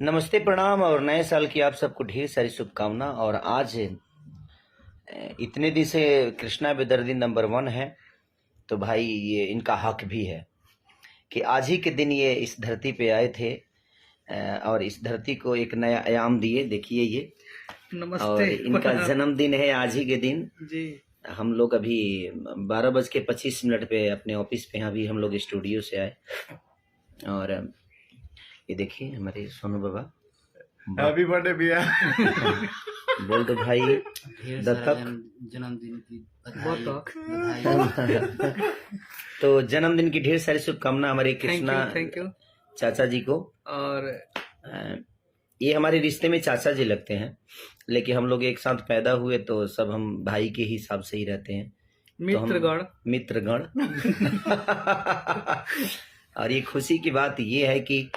नमस्ते, प्रणाम और नए साल की आप सबको ढेर सारी शुभकामना। और आज इतने दिन से कृष्णा बेदर्दी नंबर 1 है, तो भाई ये इनका हक भी है कि आज ही के दिन ये इस धरती पे आए थे और इस धरती को एक नया आयाम दिए। देखिए ये नमस्ते। और इनका जन्मदिन है आज ही के दिन जी। हम लोग अभी 12:25 पे अपने ऑफिस पे अभी हम लोग स्टूडियो से आए और ये देखिए हमारे सोनू बाबा। हैप्पी बर्थडे भैया। बोल दो भाई। दत्तक जन्मदिन की तो जन्मदिन की ढेर सारी शुभकामना हमारे कृष्णा थैंक यू चाचा जी को। और ये हमारे रिश्ते में चाचा जी लगते हैं, लेकिन हम लोग एक साथ पैदा हुए तो सब हम भाई के हिसाब से ही रहते हैं। मित्रगण मित्रगण और ये खुशी की बात ये है कि